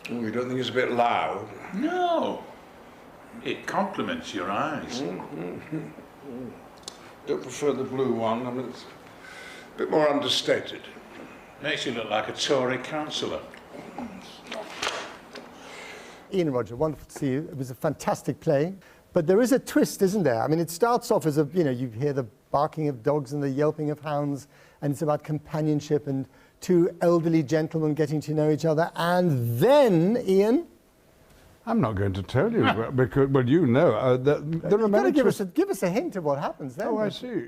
Oh, you don't think it's a bit loud? No. It complements your eyes. Don't prefer the blue one. I mean, it's a bit more understated. Makes you look like a Tory councillor. Ian and Roger, wonderful to see you. It was a fantastic play. But there is a twist, isn't there? I mean, it starts off as you hear the barking of dogs and the yelping of hounds, and it's about companionship and two elderly gentlemen getting to know each other. And then, Ian? I'm not going to tell you, because, well, you know, there are many give us a hint of what happens then. Oh, I see.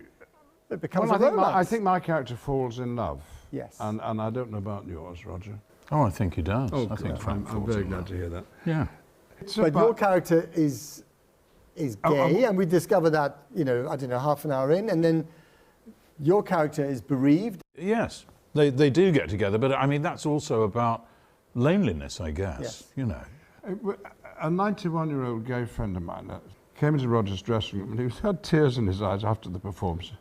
It becomes well, a romance. I think my character falls in love. Yes. And I don't know about yours, Roger. Oh, I think he does. Oh, I think I'm very glad to hear that. Yeah. But your character is gay, and we discover that, I don't know, half an hour in, and then your character is bereaved. Yes, they do get together, but I mean, that's also about loneliness, I guess, Yes. A 91-year-old gay friend of mine came into Roger's dressing room, and he had tears in his eyes after the performance.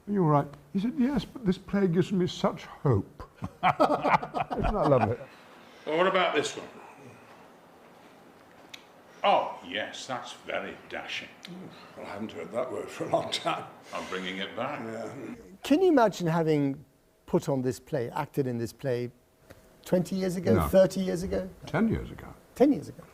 Are you all right? He said, yes, but this play gives me such hope. Isn't that lovely? Well, what about this one? Oh, yes, that's very dashing. Well, I haven't heard that word for a long time. I'm bringing it back. Yeah. Can you imagine having put on this play, acted in this play 20 years ago, No. 30 years ago? 10 years ago. 10 years ago.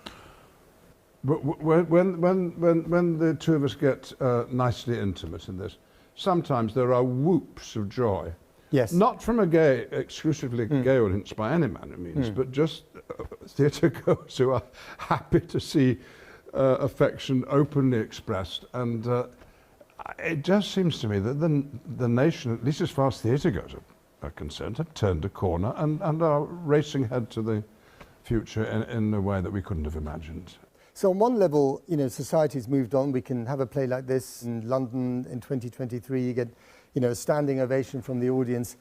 But when the two of us get nicely intimate in this, sometimes there are whoops of joy. Yes. Not from a exclusively gay audience by any manner means, but just theatre goers who are happy to see affection openly expressed. And it just seems to me that the nation, at least as far as theatre goers are concerned, have turned a corner and are racing ahead to the future in a way that we couldn't have imagined. So on one level, society's moved on. We can have a play like this in London in 2023. You get, a standing ovation from the audience.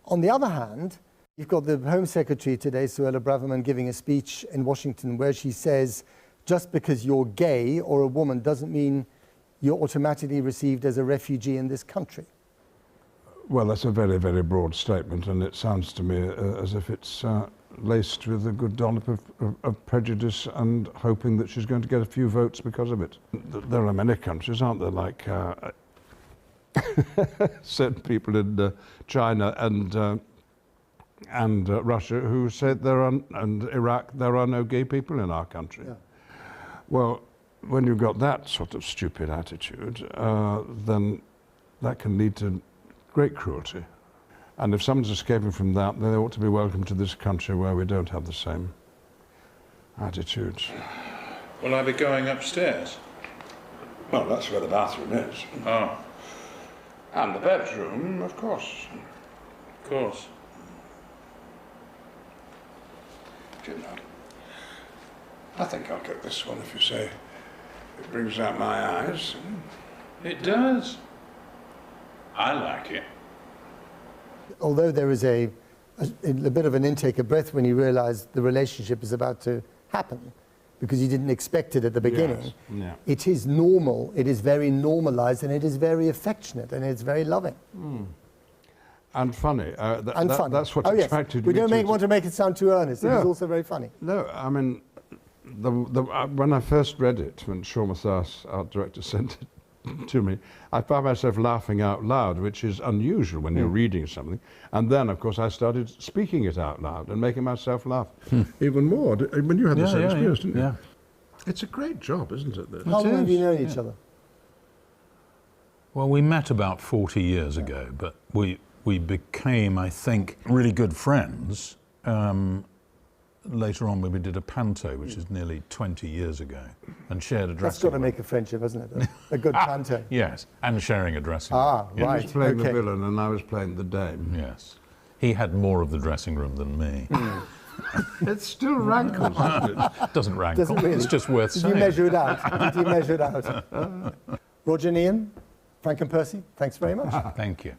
On the other hand, you've got the Home Secretary today, Suella Braverman, giving a speech in Washington where she says, just because you're gay or a woman doesn't mean you're automatically received as a refugee in this country. Well, that's a very, very broad statement, and it sounds to me as if it's laced with a good dollop of prejudice and hoping that she's going to get a few votes because of it. There are many countries, aren't there, like certain people in China and Russia who said and Iraq, there are no gay people in our country. Yeah. Well, when you've got that sort of stupid attitude, then that can lead to great cruelty. And if someone's escaping from that, then they ought to be welcome to this country where we don't have the same attitudes. Will I be going upstairs? Well, that's where the bathroom is. Oh, And the bedroom, of course. of course. Do you know, I think I'll get this one if you say it brings out my eyes. It does. I like it. Although there is a bit of an intake of breath when you realise the relationship is about to happen, because you didn't expect it at the beginning. Yes. Yeah. It is normal, it is very normalised, and it is very affectionate, and it's very loving. And funny. And funny. That's what yes. attracted We me don't to it. want to make it sound too earnest. It No. is also very funny. No, I mean, when I first read it, when Sean Matthias, our director, sent it to me, I found myself laughing out loud, which is unusual when you're reading something. And then, of course, I started speaking it out loud and making myself laugh even more. When you had the same experience, didn't you? Yeah. It's a great job, isn't it? This? How long have is, you known each other? Well, we met about 40 years ago, but we became, I think, really good friends. Later on, we did a panto, which is nearly 20 years ago, and shared a dressing That's got to room. make a friendship, hasn't it? A good panto. Yes, and sharing a dressing room. Ah, He right. was playing okay. the villain and I was playing the dame. Yes. He had more of the dressing room than me. It still rankles, doesn't it? Doesn't rankle. Doesn't really. It's just worth Did saying. you measure it out? Did you measure it out? Roger and Ian, Frank and Percy, thanks very much. Thank you.